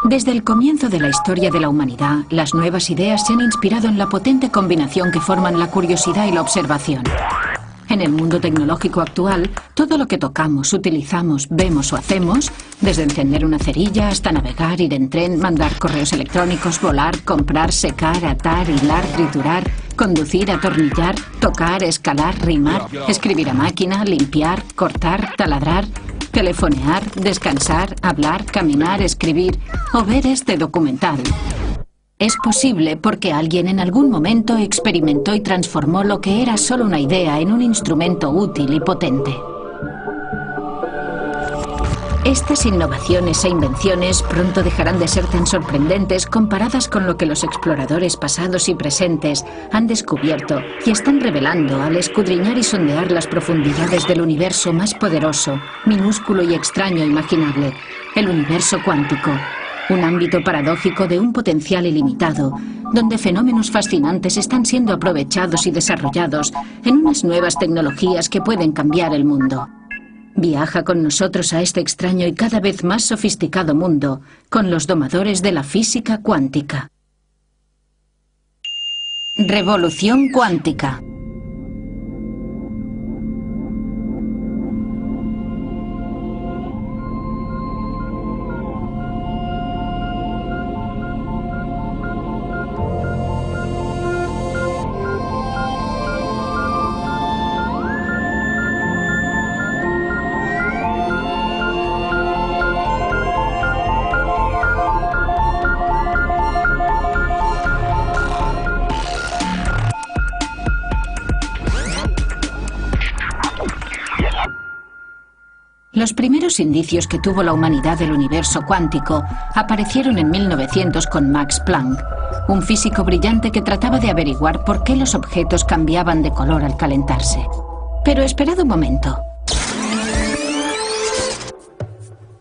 Desde el comienzo de la historia de la humanidad, las nuevas ideas se han inspirado en la potente combinación que forman la curiosidad y la observación. En el mundo tecnológico actual, todo lo que tocamos, utilizamos, vemos o hacemos, desde encender una cerilla hasta navegar, ir en tren, mandar correos electrónicos, volar, comprar, secar, atar, hilar, triturar, conducir, atornillar, tocar, escalar, rimar, escribir a máquina, limpiar, cortar, taladrar, telefonear, descansar, hablar, caminar, escribir o ver este documental. Es posible porque alguien en algún momento experimentó y transformó lo que era solo una idea en un instrumento útil y potente. Estas innovaciones e invenciones pronto dejarán de ser tan sorprendentes comparadas con lo que los exploradores pasados y presentes han descubierto y están revelando al escudriñar y sondear las profundidades del universo más poderoso, minúsculo y extraño imaginable, el universo cuántico. Un ámbito paradójico de un potencial ilimitado, donde fenómenos fascinantes están siendo aprovechados y desarrollados en unas nuevas tecnologías que pueden cambiar el mundo. Viaja con nosotros a este extraño y cada vez más sofisticado mundo, con los domadores de la física cuántica. Revolución cuántica. Los primeros indicios que tuvo la humanidad del universo cuántico aparecieron en 1900 con Max Planck, un físico brillante que trataba de averiguar por qué los objetos cambiaban de color al calentarse. Pero esperad un momento.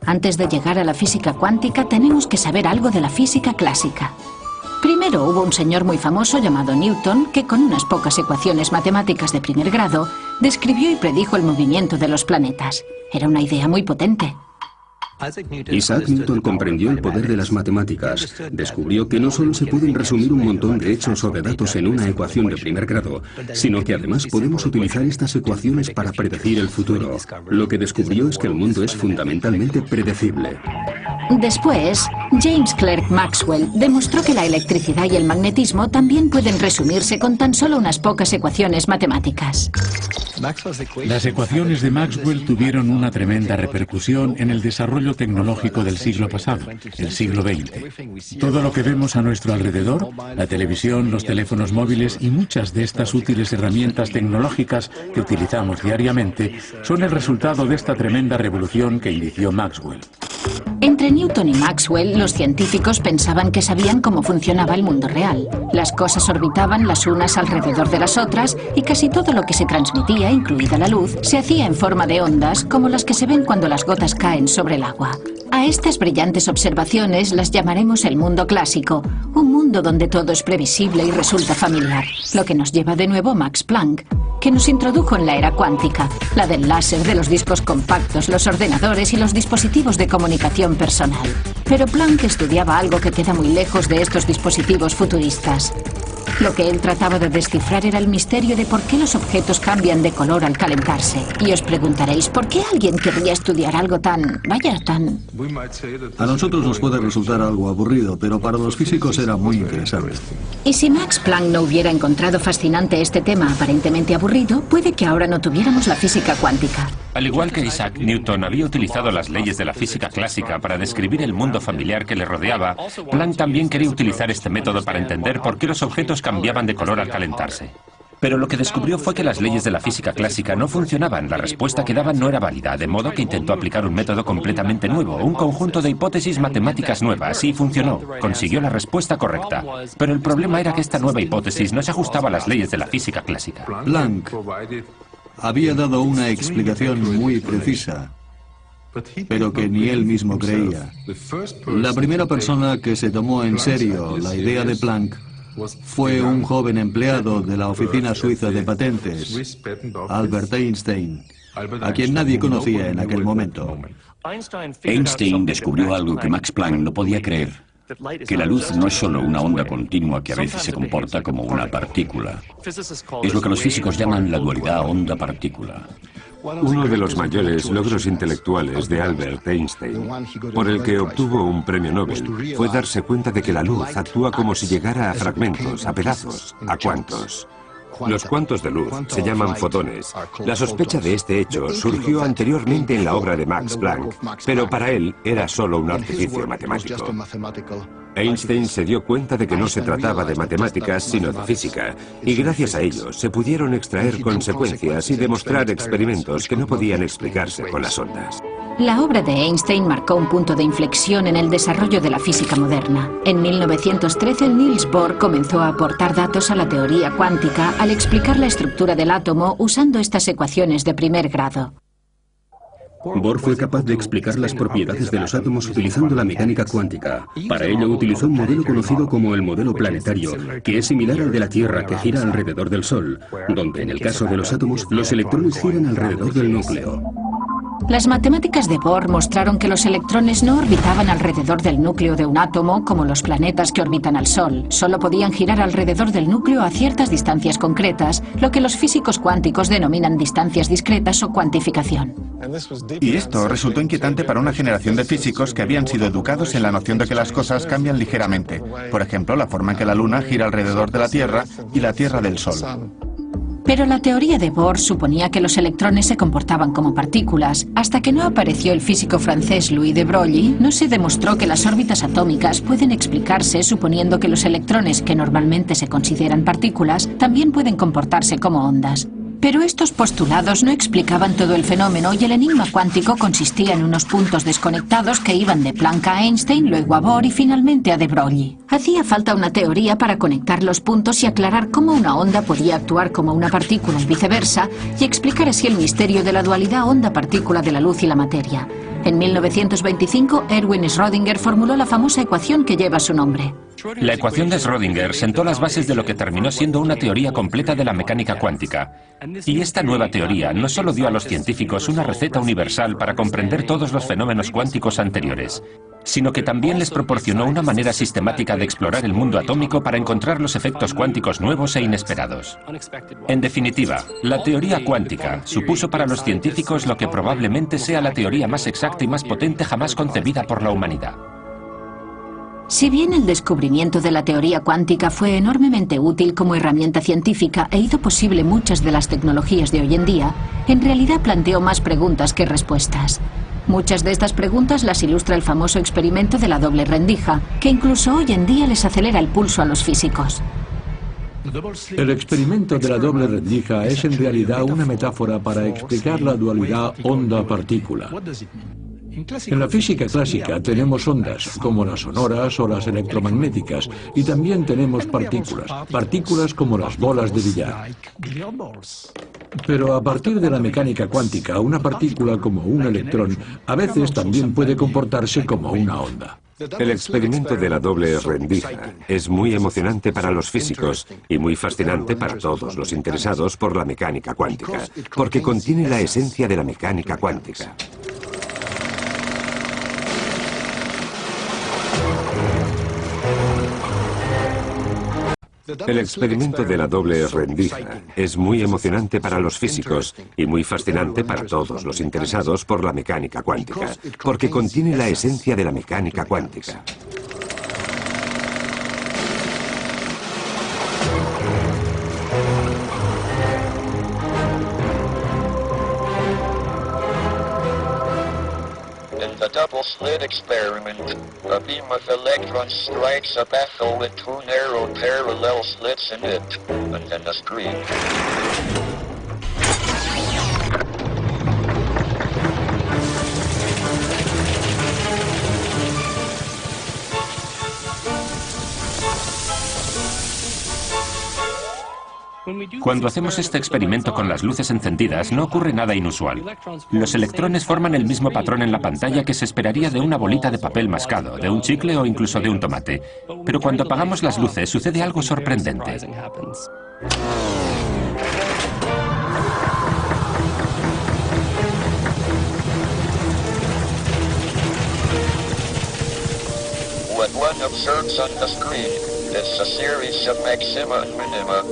Antes de llegar a la física cuántica tenemos que saber algo de la física clásica. Primero hubo un señor muy famoso llamado Newton que con unas pocas ecuaciones matemáticas de primer grado describió y predijo el movimiento de los planetas. Era una idea muy potente. Isaac Newton comprendió el poder de las matemáticas. Descubrió que no solo se pueden resumir un montón de hechos o de datos en una ecuación de primer grado, sino que además podemos utilizar estas ecuaciones para predecir el futuro. Lo que descubrió es que el mundo es fundamentalmente predecible. Después, James Clerk Maxwell demostró que la electricidad y el magnetismo también pueden resumirse con tan solo unas pocas ecuaciones matemáticas. Las ecuaciones de Maxwell tuvieron una tremenda repercusión en el desarrollo tecnológico del siglo pasado, el siglo XX. Todo lo que vemos a nuestro alrededor, la televisión, los teléfonos móviles y muchas de estas útiles herramientas tecnológicas que utilizamos diariamente, son el resultado de esta tremenda revolución que inició Maxwell. Entre Newton y Maxwell, los científicos pensaban que sabían cómo funcionaba el mundo real. Las cosas orbitaban las unas alrededor de las otras y casi todo lo que se transmitía, incluida la luz, se hacía en forma de ondas, como las que se ven cuando las gotas caen sobre el agua. A estas brillantes observaciones las llamaremos el mundo clásico, un mundo donde todo es previsible y resulta familiar, lo que nos lleva de nuevo Max Planck, que nos introdujo en la era cuántica, la del láser, de los discos compactos, los ordenadores y los dispositivos de comunicación personal. Pero Planck estudiaba algo que queda muy lejos de estos dispositivos futuristas. Lo que él trataba de descifrar era el misterio de por qué los objetos cambian de color al calentarse. Y os preguntaréis, ¿por qué alguien querría estudiar algo tan... tan... A nosotros nos puede resultar algo aburrido, pero para los físicos era muy interesante. Y si Max Planck no hubiera encontrado fascinante este tema aparentemente aburrido, puede que ahora no tuviéramos la física cuántica. Al igual que Isaac Newton había utilizado las leyes de la física clásica para describir el mundo familiar que le rodeaba, Planck también quería utilizar este método para entender por qué los objetos cambiaban de color al calentarse. Pero lo que descubrió fue que las leyes de la física clásica no funcionaban, la respuesta que daban no era válida, de modo que intentó aplicar un método completamente nuevo, un conjunto de hipótesis matemáticas nuevas, y funcionó, consiguió la respuesta correcta. Pero el problema era que esta nueva hipótesis no se ajustaba a las leyes de la física clásica. Planck había dado una explicación muy precisa, pero que ni él mismo creía. La primera persona que se tomó en serio la idea de Planck fue un joven empleado de la Oficina Suiza de Patentes, Albert Einstein. a quien nadie conocía en aquel momento. Einstein descubrió algo que Max Planck no podía creer, que la luz no es solo una onda continua que a veces se comporta como una partícula. Es lo que los físicos llaman la dualidad onda-partícula. Uno de los mayores logros intelectuales de Albert Einstein, por el que obtuvo un premio Nobel, fue darse cuenta de que la luz actúa como si llegara a fragmentos, a pedazos, a cuantos. Los cuantos de luz se llaman fotones. La sospecha de este hecho surgió anteriormente en la obra de Max Planck, pero para él era solo un artificio matemático. Einstein se dio cuenta de que no se trataba de matemáticas, sino de física, y gracias a ello se pudieron extraer consecuencias y demostrar experimentos que no podían explicarse con las ondas. La obra de Einstein marcó un punto de inflexión en el desarrollo de la física moderna. En 1913, Niels Bohr comenzó a aportar datos a la teoría cuántica al explicar la estructura del átomo usando estas ecuaciones de primer grado. Bohr fue capaz de explicar las propiedades de los átomos utilizando la mecánica cuántica. Para ello utilizó un modelo conocido como el modelo planetario, que es similar al de la Tierra, que gira alrededor del Sol, donde en el caso de los átomos los electrones giran alrededor del núcleo. Las matemáticas de Bohr mostraron que los electrones no orbitaban alrededor del núcleo de un átomo como los planetas que orbitan al Sol. Solo podían girar alrededor del núcleo a ciertas distancias concretas, lo que los físicos cuánticos denominan distancias discretas o cuantificación. Y esto resultó inquietante para una generación de físicos que habían sido educados en la noción de que las cosas cambian ligeramente. Por ejemplo, la forma en que la Luna gira alrededor de la Tierra y la Tierra del Sol. Pero la teoría de Bohr suponía que los electrones se comportaban como partículas. Hasta que no apareció el físico francés Louis de Broglie, no se demostró que las órbitas atómicas pueden explicarse suponiendo que los electrones, que normalmente se consideran partículas, también pueden comportarse como ondas. Pero estos postulados no explicaban todo el fenómeno y el enigma cuántico consistía en unos puntos desconectados que iban de Planck a Einstein, luego a Bohr y finalmente a de Broglie. Hacía falta una teoría para conectar los puntos y aclarar cómo una onda podía actuar como una partícula y viceversa, y explicar así el misterio de la dualidad onda-partícula de la luz y la materia. En 1925, Erwin Schrödinger formuló la famosa ecuación que lleva su nombre. La ecuación de Schrödinger sentó las bases de lo que terminó siendo una teoría completa de la mecánica cuántica. Y esta nueva teoría no solo dio a los científicos una receta universal para comprender todos los fenómenos cuánticos anteriores, sino que también les proporcionó una manera sistemática de explorar el mundo atómico para encontrar los efectos cuánticos nuevos e inesperados. En definitiva, la teoría cuántica supuso para los científicos lo que probablemente sea la teoría más exacta y más potente jamás concebida por la humanidad. Si bien el descubrimiento de la teoría cuántica fue enormemente útil como herramienta científica e hizo posible muchas de las tecnologías de hoy en día, en realidad planteó más preguntas que respuestas. Muchas de estas preguntas las ilustra el famoso experimento de la doble rendija, que incluso hoy en día les acelera el pulso a los físicos. El experimento de la doble rendija es en realidad una metáfora para explicar la dualidad onda-partícula. En la física clásica tenemos ondas, como las sonoras o las electromagnéticas, y también tenemos partículas como las bolas de billar. Pero a partir de la mecánica cuántica, una partícula como un electrón a veces también puede comportarse como una onda. El experimento de la doble rendija es muy emocionante para los físicos y muy fascinante para todos los interesados por la mecánica cuántica, porque contiene la esencia de la mecánica cuántica. El experimento de la doble rendija es muy emocionante para los físicos y muy fascinante para todos los interesados por la mecánica cuántica, porque contiene la esencia de la mecánica cuántica. The double-slit experiment. A beam of electrons strikes a baffle with two narrow parallel slits in it, and then a streak. Cuando hacemos este experimento con las luces encendidas, no ocurre nada inusual. Los electrones forman el mismo patrón en la pantalla que se esperaría de una bolita de papel mascado, de un chicle o incluso de un tomate. Pero cuando apagamos las luces, sucede algo sorprendente. observes on the screen is a series of maxima and minima.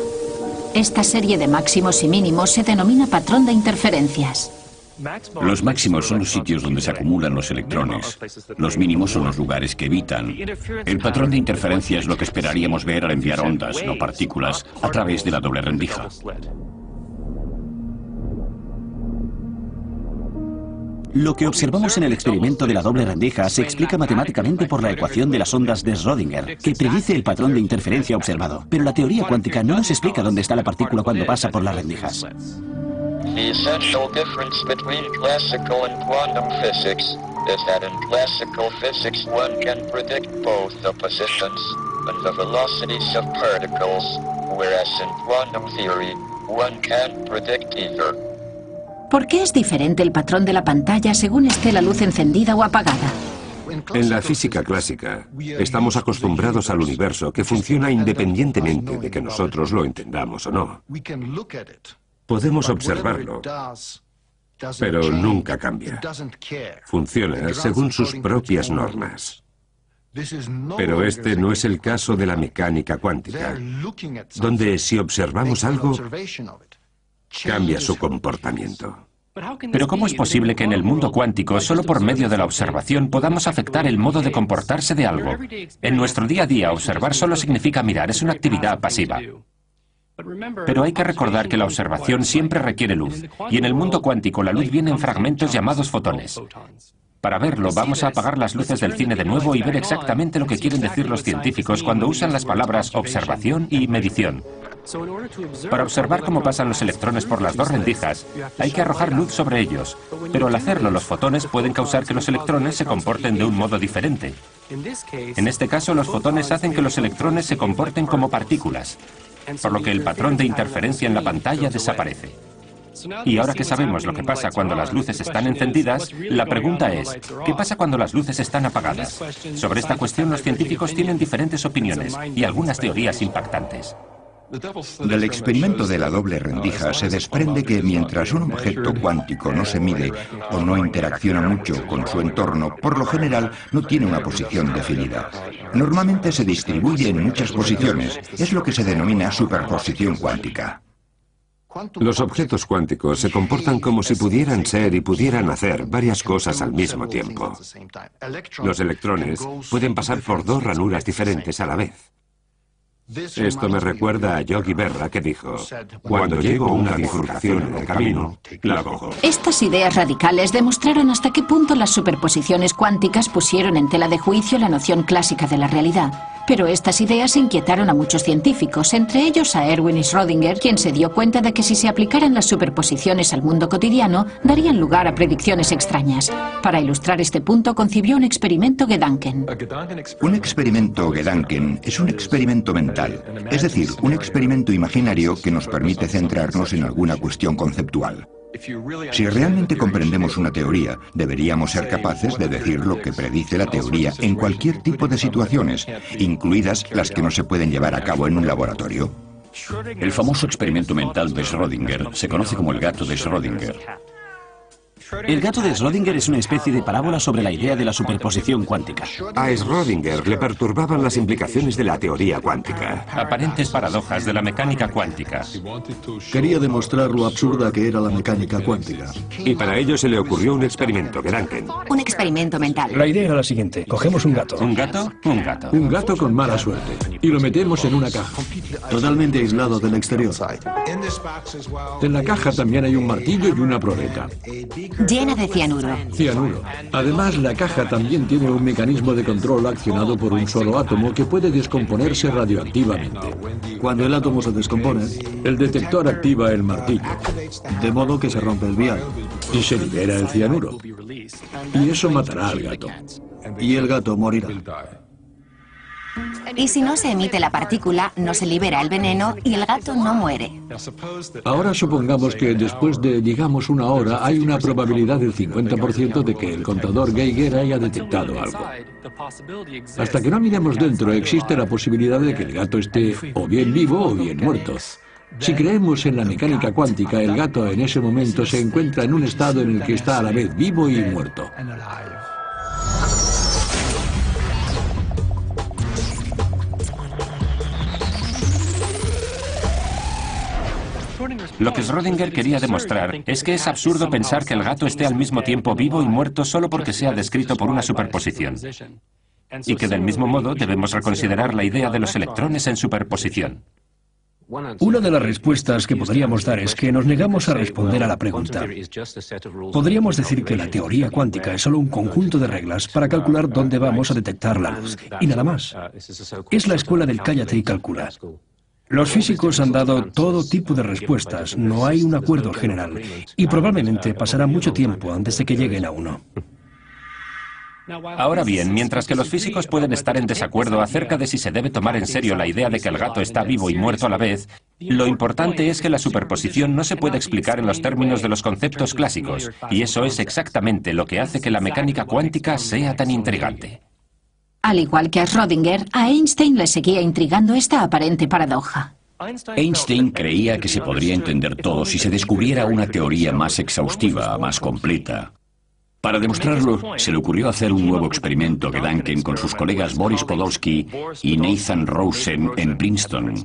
Esta serie de máximos y mínimos se denomina patrón de interferencias. Los máximos son los sitios donde se acumulan los electrones. Los mínimos son los lugares que evitan. El patrón de interferencia es lo que esperaríamos ver al enviar ondas, no partículas, a través de la doble rendija. Lo que observamos en el experimento de la doble rendija se explica matemáticamente por la ecuación de las ondas de Schrödinger, que predice el patrón de interferencia observado. Pero la teoría cuántica no nos explica dónde está la partícula cuando pasa por las rendijas. The essential difference between classical and quantum physics is that in classical physics one can predict both the positions and the velocities of particles, whereas in quantum theory one can't predict either. ¿Por qué es diferente el patrón de la pantalla según esté la luz encendida o apagada? En la física clásica, estamos acostumbrados al universo que funciona independientemente de que nosotros lo entendamos o no. Podemos observarlo, pero nunca cambia. Funciona según sus propias normas. Pero este no es el caso de la mecánica cuántica, donde si observamos algo, cambia su comportamiento. Pero ¿cómo es posible que en el mundo cuántico, solo por medio de la observación, podamos afectar el modo de comportarse de algo? En nuestro día a día, observar solo significa mirar, es una actividad pasiva. Pero hay que recordar que la observación siempre requiere luz, y en el mundo cuántico la luz viene en fragmentos llamados fotones. Para verlo, vamos a apagar las luces del cine de nuevo y ver exactamente lo que quieren decir los científicos cuando usan las palabras observación y medición. Para observar cómo pasan los electrones por las dos rendijas, hay que arrojar luz sobre ellos, pero al hacerlo los fotones pueden causar que los electrones se comporten de un modo diferente. En este caso, los fotones hacen que los electrones se comporten como partículas, por lo que el patrón de interferencia en la pantalla desaparece. Y ahora que sabemos lo que pasa cuando las luces están encendidas, la pregunta es, ¿qué pasa cuando las luces están apagadas? Sobre esta cuestión los científicos tienen diferentes opiniones y algunas teorías impactantes. Del experimento de la doble rendija se desprende que mientras un objeto cuántico no se mide o no interacciona mucho con su entorno, por lo general no tiene una posición definida. Normalmente se distribuye en muchas posiciones, es lo que se denomina superposición cuántica. Los objetos cuánticos se comportan como si pudieran ser y pudieran hacer varias cosas al mismo tiempo. Los electrones pueden pasar por dos ranuras diferentes a la vez. Esto me recuerda a Yogi Berra, que dijo, cuando llego a una bifurcación en el camino, la cojo. Estas ideas radicales demostraron hasta qué punto las superposiciones cuánticas pusieron en tela de juicio la noción clásica de la realidad. Pero estas ideas inquietaron a muchos científicos, entre ellos a Erwin Schrödinger, quien se dio cuenta de que si se aplicaran las superposiciones al mundo cotidiano, darían lugar a predicciones extrañas. Para ilustrar este punto, concibió un experimento Gedanken. Un experimento Gedanken es un experimento mental, es decir, un experimento imaginario que nos permite centrarnos en alguna cuestión conceptual. Si realmente comprendemos una teoría, deberíamos ser capaces de decir lo que predice la teoría en cualquier tipo de situaciones, incluidas las que no se pueden llevar a cabo en un laboratorio. El famoso experimento mental de Schrödinger se conoce como el gato de Schrödinger. El gato de Schrödinger es una especie de parábola sobre la idea de la superposición cuántica. A Schrödinger le perturbaban las implicaciones de la teoría cuántica. Aparentes paradojas de la mecánica cuántica. Quería demostrar lo absurda que era la mecánica cuántica. Y para ello se le ocurrió un experimento Gedanken. Un experimento mental. La idea era la siguiente. Cogemos un gato. ¿Un gato? Un gato. Un gato con mala suerte. Y lo metemos en una caja. Totalmente aislado del exterior. En la caja también hay un martillo y una probeta. Llena de cianuro. Cianuro. Además, la caja también tiene un mecanismo de control accionado por un solo átomo que puede descomponerse radioactivamente. Cuando el átomo se descompone, el detector activa el martillo, de modo que se rompe el vial. Y se libera el cianuro. Y eso matará al gato. Y el gato morirá. Y si no se emite la partícula, no se libera el veneno y el gato no muere. Ahora supongamos que después de, digamos, una hora, hay una probabilidad del 50% de que el contador Geiger haya detectado algo. Hasta que no miremos dentro, existe la posibilidad de que el gato esté o bien vivo o bien muerto. Si creemos en la mecánica cuántica, el gato en ese momento se encuentra en un estado en el que está a la vez vivo y muerto. Lo que Schrödinger quería demostrar es que es absurdo pensar que el gato esté al mismo tiempo vivo y muerto solo porque sea descrito por una superposición. Y que del mismo modo debemos reconsiderar la idea de los electrones en superposición. Una de las respuestas que podríamos dar es que nos negamos a responder a la pregunta. Podríamos decir que la teoría cuántica es solo un conjunto de reglas para calcular dónde vamos a detectar la luz, y nada más. Es la escuela del cállate y calcula. Los físicos han dado todo tipo de respuestas, no hay un acuerdo general, y probablemente pasará mucho tiempo antes de que lleguen a uno. Ahora bien, mientras que los físicos pueden estar en desacuerdo acerca de si se debe tomar en serio la idea de que el gato está vivo y muerto a la vez, lo importante es que la superposición no se puede explicar en los términos de los conceptos clásicos, y eso es exactamente lo que hace que la mecánica cuántica sea tan intrigante. Al igual que a Schrödinger, a Einstein le seguía intrigando esta aparente paradoja. Einstein creía que se podría entender todo si se descubriera una teoría más exhaustiva, más completa. Para demostrarlo, se le ocurrió hacer un nuevo experimento Gedanken con sus colegas Boris Podolsky y Nathan Rosen en Princeton.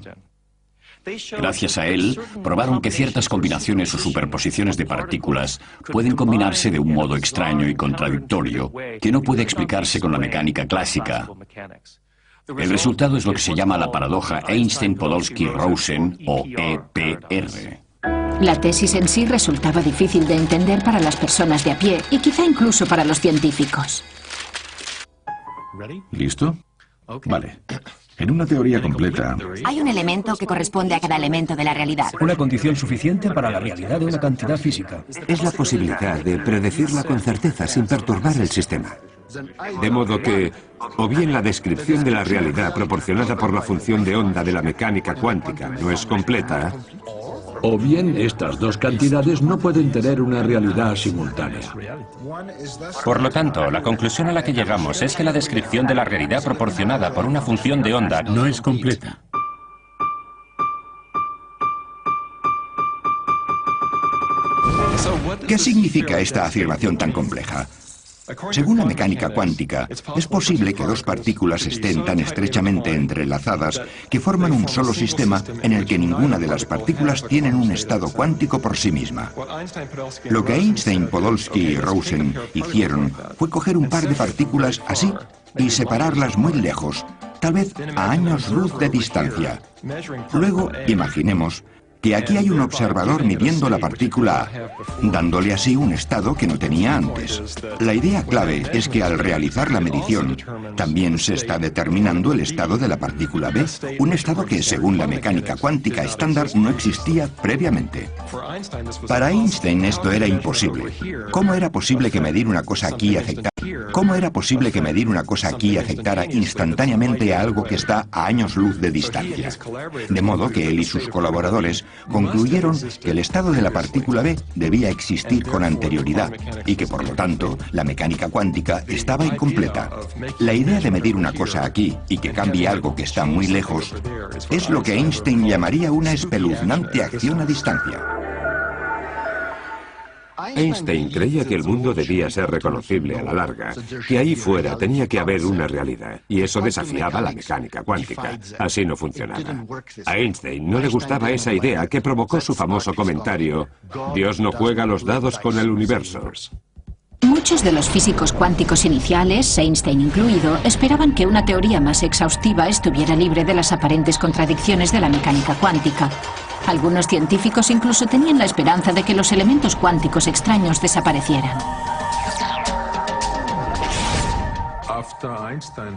Gracias a él, probaron que ciertas combinaciones o superposiciones de partículas pueden combinarse de un modo extraño y contradictorio que no puede explicarse con la mecánica clásica. El resultado es lo que se llama la paradoja Einstein-Podolsky-Rosen o EPR. La tesis en sí resultaba difícil de entender para las personas de a pie y quizá incluso para los científicos. ¿Listo? Vale. En una teoría completa... Hay un elemento que corresponde a cada elemento de la realidad. Una condición suficiente para la realidad de una cantidad física. Es la posibilidad de predecirla con certeza sin perturbar el sistema. De modo que, o bien la descripción de la realidad proporcionada por la función de onda de la mecánica cuántica no es completa, o bien estas dos cantidades no pueden tener una realidad simultánea. Por lo tanto, la conclusión a la que llegamos es que la descripción de la realidad proporcionada por una función de onda no es completa. ¿Qué significa esta afirmación tan compleja? Según la mecánica cuántica, es posible que dos partículas estén tan estrechamente entrelazadas que forman un solo sistema en el que ninguna de las partículas tienen un estado cuántico por sí misma. Lo que Einstein, Podolsky y Rosen hicieron fue coger un par de partículas así y separarlas muy lejos, tal vez a años luz de distancia. Luego, imaginemos que aquí hay un observador midiendo la partícula A, dándole así un estado que no tenía antes. La idea clave es que al realizar la medición, también se está determinando el estado de la partícula B, un estado que, según la mecánica cuántica estándar, no existía previamente. Para Einstein esto era imposible. ¿Cómo era posible que medir una cosa aquí afectara? ¿Cómo era posible que medir una cosa aquí afectara instantáneamente a algo que está a años luz de distancia? De modo que él y sus colaboradores concluyeron que el estado de la partícula B debía existir con anterioridad y que, por lo tanto, la mecánica cuántica estaba incompleta. La idea de medir una cosa aquí y que cambie algo que está muy lejos es lo que Einstein llamaría una espeluznante acción a distancia. Einstein creía que el mundo debía ser reconocible a la larga, que ahí fuera tenía que haber una realidad, y eso desafiaba la mecánica cuántica. Así no funcionaba. A Einstein no le gustaba esa idea que provocó su famoso comentario: Dios no juega los dados con el universo. Muchos de los físicos cuánticos iniciales, Einstein incluido, esperaban que una teoría más exhaustiva estuviera libre de las aparentes contradicciones de la mecánica cuántica. Algunos científicos incluso tenían la esperanza de que los elementos cuánticos extraños desaparecieran.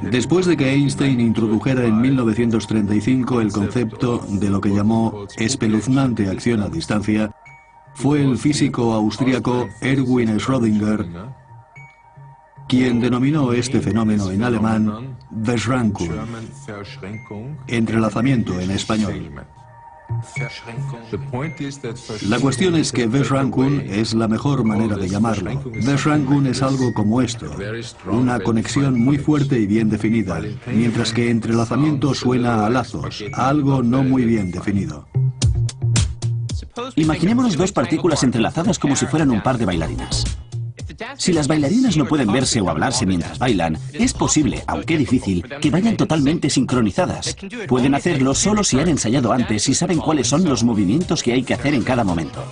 Después de que Einstein introdujera en 1935 el concepto de lo que llamó espeluznante acción a distancia, fue el físico austríaco Erwin Schrödinger quien denominó este fenómeno en alemán Verschränkung, entrelazamiento en español. La cuestión es que Verschränkung es la mejor manera de llamarlo. Verschränkung es algo como esto, una conexión muy fuerte y bien definida, mientras que entrelazamiento suena a lazos, a algo no muy bien definido. Imaginémonos dos partículas entrelazadas como si fueran un par de bailarinas. Si las bailarinas no pueden verse o hablarse mientras bailan, es posible, aunque difícil, que vayan totalmente sincronizadas. Pueden hacerlo solo si han ensayado antes y saben cuáles son los movimientos que hay que hacer en cada momento.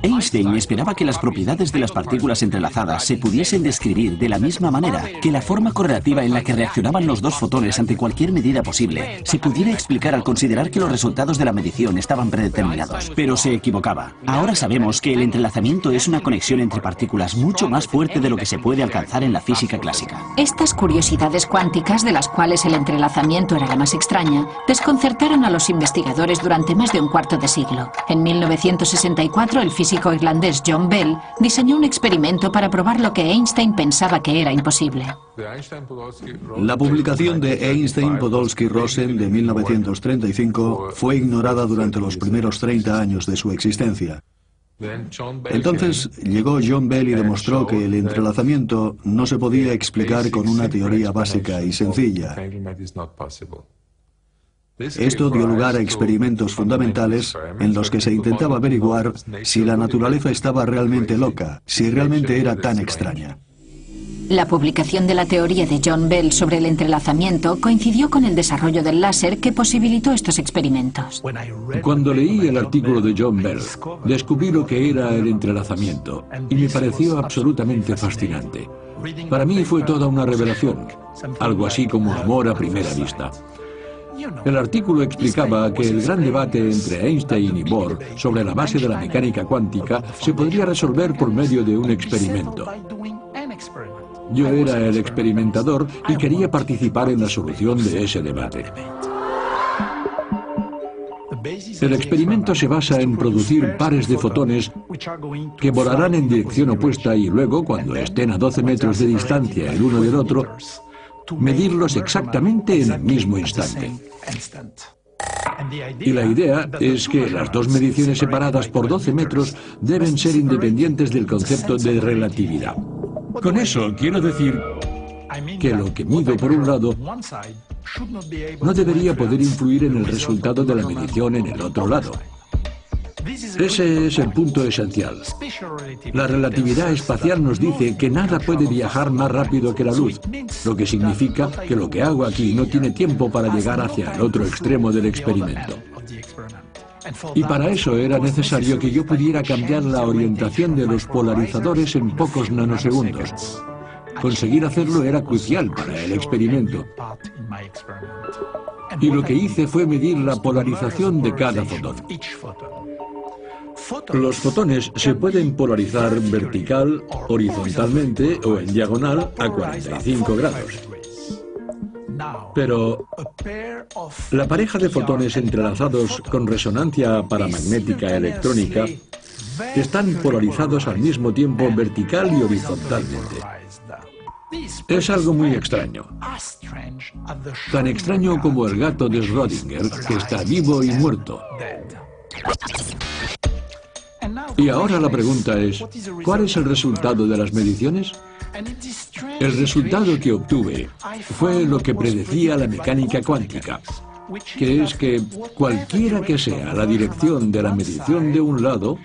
Einstein esperaba que las propiedades de las partículas entrelazadas se pudiesen describir de la misma manera, que la forma correlativa en la que reaccionaban los dos fotones ante cualquier medida posible se pudiera explicar al considerar que los resultados de la medición estaban predeterminados. Pero se equivocaba. Ahora sabemos que el entrelazamiento es una conexión entre partículas mucho más fuerte de lo que se puede alcanzar en la física clásica. Estas curiosidades cuánticas, de las cuales el entrelazamiento era la más extraña, desconcertaron a los investigadores durante más de un cuarto de siglo. En 1964, el físico irlandés John Bell diseñó un experimento para probar lo que Einstein pensaba que era imposible. La publicación de Einstein-Podolsky-Rosen de 1935 fue ignorada durante los primeros 30 años de su existencia. Entonces llegó John Bell y demostró que el entrelazamiento no se podía explicar con una teoría básica y sencilla. Esto dio lugar a experimentos fundamentales en los que se intentaba averiguar si la naturaleza estaba realmente loca, si realmente era tan extraña. La publicación de la teoría de John Bell sobre el entrelazamiento coincidió con el desarrollo del láser que posibilitó estos experimentos. Cuando leí el artículo de John Bell, descubrí lo que era el entrelazamiento y me pareció absolutamente fascinante. Para mí fue toda una revelación, algo así como amor a primera vista. El artículo explicaba que el gran debate entre Einstein y Bohr sobre la base de la mecánica cuántica se podría resolver por medio de un experimento. Yo era el experimentador y quería participar en la solución de ese debate. El experimento se basa en producir pares de fotones que volarán en dirección opuesta y luego, cuando estén a 12 metros de distancia el uno del otro, medirlos exactamente en el mismo instante. Y la idea es que las dos mediciones separadas por 12 metros deben ser independientes del concepto de relatividad. Con eso quiero decir que lo que mido por un lado no debería poder influir en el resultado de la medición en el otro lado. Ese es el punto esencial. La relatividad espacial nos dice que nada puede viajar más rápido que la luz, lo que significa que lo que hago aquí no tiene tiempo para llegar hacia el otro extremo del experimento. Y para eso era necesario que yo pudiera cambiar la orientación de los polarizadores en pocos nanosegundos. Conseguir hacerlo era crucial para el experimento. Y lo que hice fue medir la polarización de cada fotón. Los fotones se pueden polarizar vertical, horizontalmente o en diagonal a 45 grados. Pero la pareja de fotones entrelazados con resonancia paramagnética electrónica están polarizados al mismo tiempo vertical y horizontalmente. Es algo muy extraño. Tan extraño como el gato de Schrödinger, que está vivo y muerto. Y ahora la pregunta es, ¿cuál es el resultado de las mediciones? El resultado que obtuve fue lo que predecía la mecánica cuántica, que es que cualquiera que sea la dirección de la medición de un lado,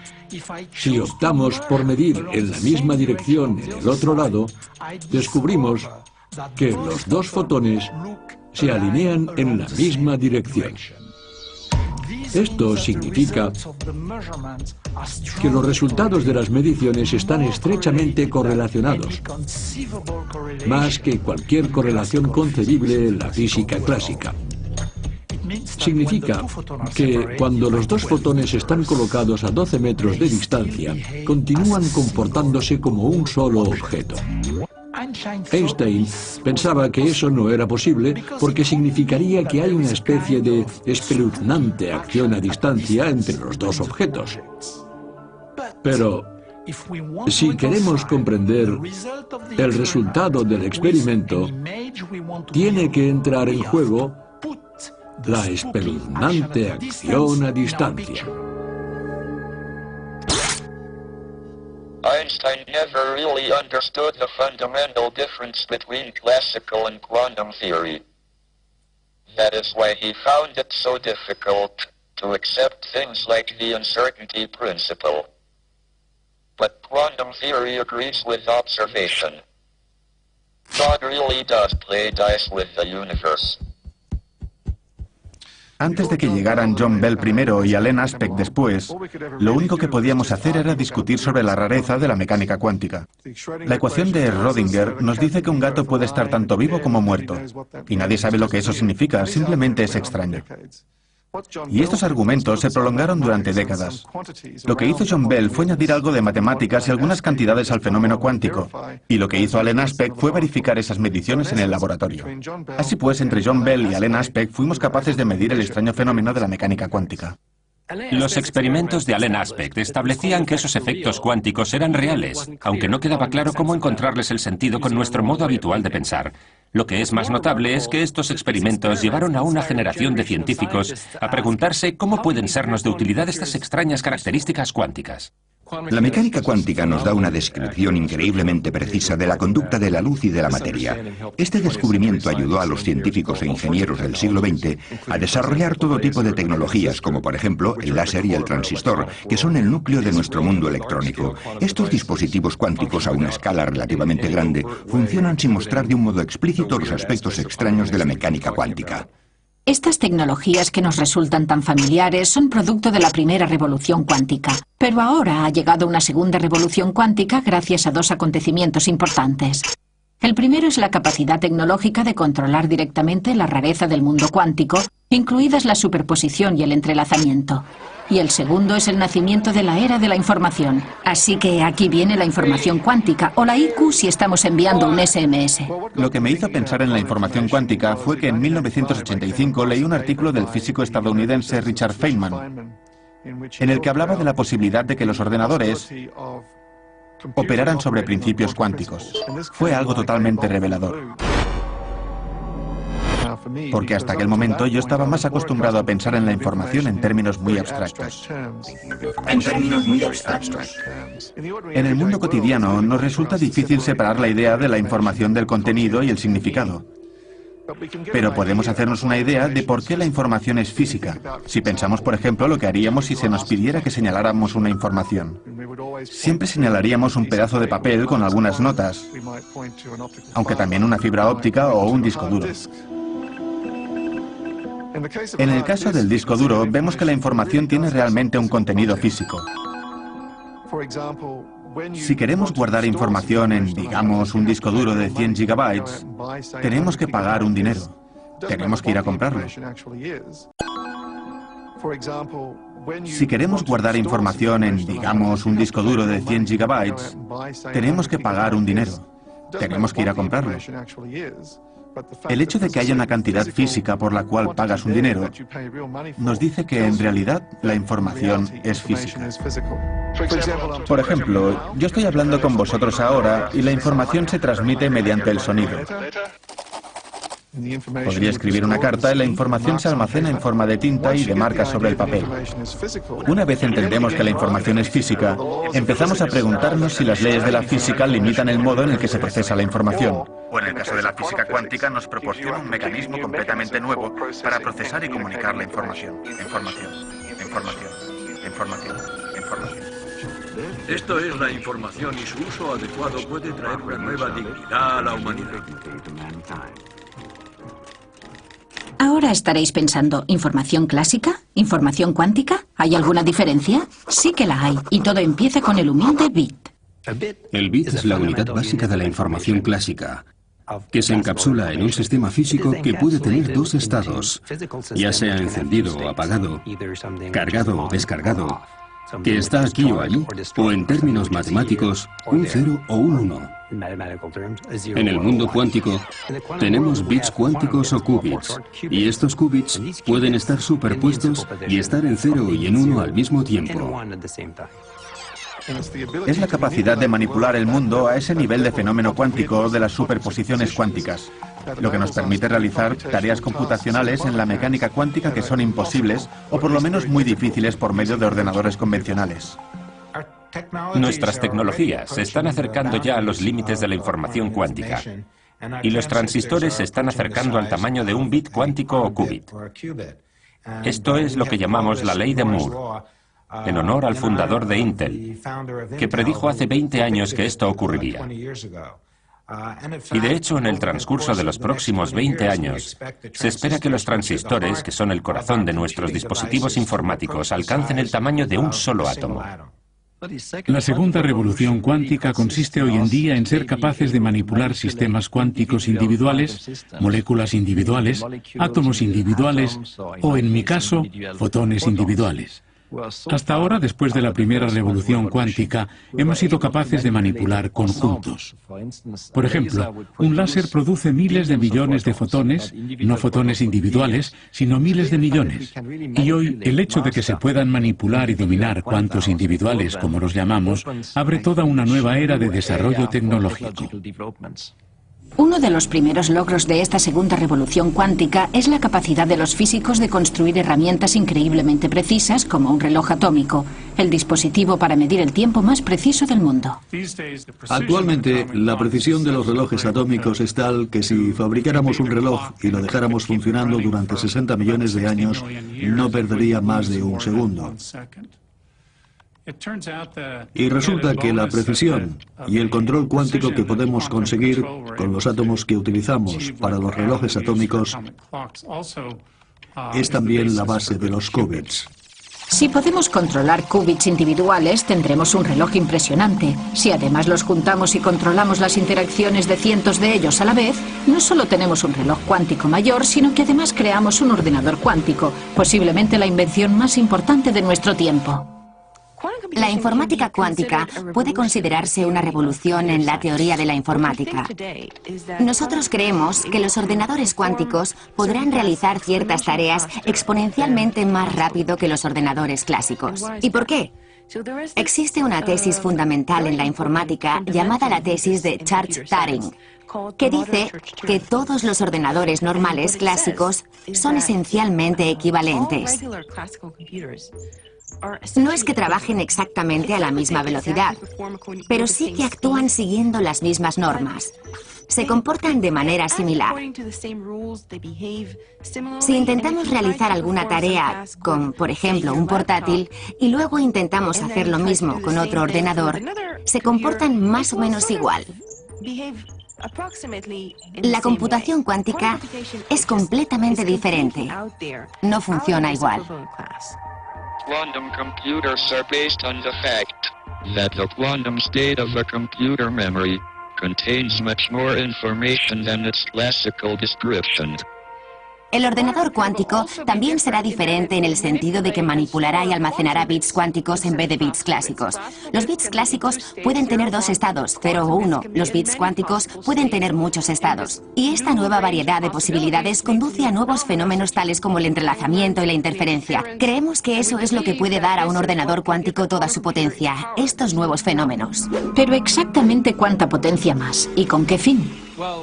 si optamos por medir en la misma dirección en el otro lado, descubrimos que los dos fotones se alinean en la misma dirección. Esto significa que los resultados de las mediciones están estrechamente correlacionados, más que cualquier correlación concebible en la física clásica. Significa que cuando los dos fotones están colocados a 12 metros de distancia, continúan comportándose como un solo objeto. Einstein pensaba que eso no era posible porque significaría que hay una especie de espeluznante acción a distancia entre los dos objetos. Pero si queremos comprender el resultado del experimento, tiene que entrar en juego la espeluznante acción a distancia. Einstein never really understood the fundamental difference between classical and quantum theory. That is why he found it so difficult to accept things like the uncertainty principle. But quantum theory agrees with observation. God really does play dice with the universe. Antes de que llegaran John Bell primero y Alain Aspect después, lo único que podíamos hacer era discutir sobre la rareza de la mecánica cuántica. La ecuación de Schrödinger nos dice que un gato puede estar tanto vivo como muerto, y nadie sabe lo que eso significa, simplemente es extraño. Y estos argumentos se prolongaron durante décadas. Lo que hizo John Bell fue añadir algo de matemáticas y algunas cantidades al fenómeno cuántico, y lo que hizo Alain Aspect fue verificar esas mediciones en el laboratorio. Así pues, entre John Bell y Alain Aspect fuimos capaces de medir el extraño fenómeno de la mecánica cuántica. Los experimentos de Alain Aspect establecían que esos efectos cuánticos eran reales, aunque no quedaba claro cómo encontrarles el sentido con nuestro modo habitual de pensar. Lo que es más notable es que estos experimentos llevaron a una generación de científicos a preguntarse cómo pueden sernos de utilidad estas extrañas características cuánticas. La mecánica cuántica nos da una descripción increíblemente precisa de la conducta de la luz y de la materia. Este descubrimiento ayudó a los científicos e ingenieros del siglo XX a desarrollar todo tipo de tecnologías, como por ejemplo el láser y el transistor, que son el núcleo de nuestro mundo electrónico. Estos dispositivos cuánticos a una escala relativamente grande funcionan sin mostrar de un modo explícito los aspectos extraños de la mecánica cuántica. Estas tecnologías que nos resultan tan familiares son producto de la primera revolución cuántica. Pero ahora ha llegado una segunda revolución cuántica gracias a dos acontecimientos importantes. El primero es la capacidad tecnológica de controlar directamente la rareza del mundo cuántico, incluidas la superposición y el entrelazamiento. Y el segundo es el nacimiento de la era de la información. Así que aquí viene la información cuántica, o la IQ si estamos enviando un SMS. Lo que me hizo pensar en la información cuántica fue que en 1985 leí un artículo del físico estadounidense Richard Feynman, en el que hablaba de la posibilidad de que los ordenadores operaran sobre principios cuánticos. Fue algo totalmente revelador. Porque hasta aquel momento yo estaba más acostumbrado a pensar en la información en términos muy abstractos. En el mundo cotidiano nos resulta difícil separar la idea de la información del contenido y el significado. Pero podemos hacernos una idea de por qué la información es física, si pensamos, por ejemplo, lo que haríamos si se nos pidiera que señaláramos una información. Siempre señalaríamos un pedazo de papel con algunas notas, aunque también una fibra óptica o un disco duro. En el caso del disco duro, vemos que la información tiene realmente un contenido físico. Si queremos guardar información en, digamos, un disco duro de 100 gigabytes, tenemos que pagar un dinero. Tenemos que ir a comprarlo. Si queremos guardar información en, digamos, un disco duro de 100 gigabytes, tenemos que pagar un dinero. Tenemos que ir a comprarlo. El hecho de que haya una cantidad física por la cual pagas un dinero nos dice que en realidad la información es física. Por ejemplo, yo estoy hablando con vosotros ahora y la información se transmite mediante el sonido. Podría escribir una carta y la información se almacena en forma de tinta y de marcas sobre el papel. Una vez entendemos que la información es física, empezamos a preguntarnos si las leyes de la física limitan el modo en el que se procesa la información. O en el caso de la física cuántica nos proporciona un mecanismo completamente nuevo para procesar y comunicar la información. Información. Esto es la información y su uso adecuado puede traer una nueva dignidad a la humanidad. Ahora estaréis pensando, ¿información clásica? ¿Información cuántica? ¿Hay alguna diferencia? Sí que la hay, y todo empieza con el humilde bit. El bit es la unidad básica de la información clásica, que se encapsula en un sistema físico que puede tener dos estados, ya sea encendido o apagado, cargado o descargado, que está aquí o allí, o en términos matemáticos, un 0 o un 1. En el mundo cuántico tenemos bits cuánticos o qubits, y estos qubits pueden estar superpuestos y estar en 0 y en 1 al mismo tiempo. Es la capacidad de manipular el mundo a ese nivel de fenómeno cuántico de las superposiciones cuánticas, lo que nos permite realizar tareas computacionales en la mecánica cuántica que son imposibles o por lo menos muy difíciles por medio de ordenadores convencionales. Nuestras tecnologías se están acercando ya a los límites de la información cuántica, y los transistores se están acercando al tamaño de un bit cuántico o qubit. Esto es lo que llamamos la ley de Moore. en honor al fundador de Intel, que predijo hace 20 años que esto ocurriría. Y de hecho, en el transcurso de los próximos 20 años, se espera que los transistores, que son el corazón de nuestros dispositivos informáticos, alcancen el tamaño de un solo átomo. La segunda revolución cuántica consiste hoy en día en ser capaces de manipular sistemas cuánticos individuales, moléculas individuales, átomos individuales o, en mi caso, fotones individuales. Hasta ahora, después de la primera revolución cuántica, hemos sido capaces de manipular conjuntos. Por ejemplo, un láser produce miles de millones de fotones, no fotones individuales, sino miles de millones. Y hoy, el hecho de que se puedan manipular y dominar cuantos individuales, como los llamamos, abre toda una nueva era de desarrollo tecnológico. Uno de los primeros logros de esta segunda revolución cuántica es la capacidad de los físicos de construir herramientas increíblemente precisas como un reloj atómico, el dispositivo para medir el tiempo más preciso del mundo. Actualmente, la precisión de los relojes atómicos es tal que si fabricáramos un reloj y lo dejáramos funcionando durante 60 millones de años, no perdería más de un segundo. Y resulta que la precisión y el control cuántico que podemos conseguir con los átomos que utilizamos para los relojes atómicos es también la base de los qubits. Si podemos controlar qubits individuales, tendremos un reloj impresionante. Si además los juntamos y controlamos las interacciones de cientos de ellos a la vez, no solo tenemos un reloj cuántico mayor, sino que además creamos un ordenador cuántico, posiblemente la invención más importante de nuestro tiempo. La informática cuántica puede considerarse una revolución en la teoría de la informática. Nosotros creemos que los ordenadores cuánticos podrán realizar ciertas tareas exponencialmente más rápido que los ordenadores clásicos. ¿Y por qué? Existe una tesis fundamental en la informática llamada la tesis de Church-Turing, que dice que todos los ordenadores normales clásicos son esencialmente equivalentes. No es que trabajen exactamente a la misma velocidad, pero sí que actúan siguiendo las mismas normas. Se comportan de manera similar. Si intentamos realizar alguna tarea con, por ejemplo, un portátil, y luego intentamos hacer lo mismo con otro ordenador, se comportan más o menos igual. La computación cuántica es completamente diferente. No funciona igual. Quantum computers are based on the fact that the quantum state of a computer memory contains much more information than its classical description. El ordenador cuántico también será diferente en el sentido de que manipulará y almacenará bits cuánticos en vez de bits clásicos. Los bits clásicos pueden tener dos estados, 0 o 1. Los bits cuánticos pueden tener muchos estados. Y esta nueva variedad de posibilidades conduce a nuevos fenómenos tales como el entrelazamiento y la interferencia. Creemos que eso es lo que puede dar a un ordenador cuántico toda su potencia, estos nuevos fenómenos. Pero exactamente cuánta potencia más y con qué fin.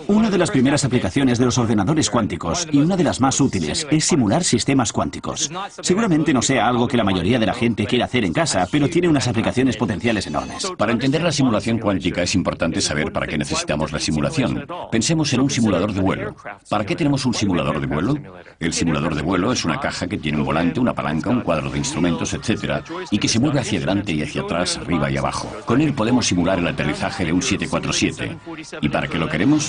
Una de las primeras aplicaciones de los ordenadores cuánticos, y una de las más útiles, es simular sistemas cuánticos. Seguramente no sea algo que la mayoría de la gente quiera hacer en casa, pero tiene unas aplicaciones potenciales enormes. Para entender la simulación cuántica es importante saber para qué necesitamos la simulación. Pensemos en un simulador de vuelo. ¿Para qué tenemos un simulador de vuelo? El simulador de vuelo es una caja que tiene un volante, una palanca, un cuadro de instrumentos, etc., y que se mueve hacia adelante y hacia atrás, arriba y abajo. Con él podemos simular el aterrizaje de un 747. ¿Y para qué lo queremos?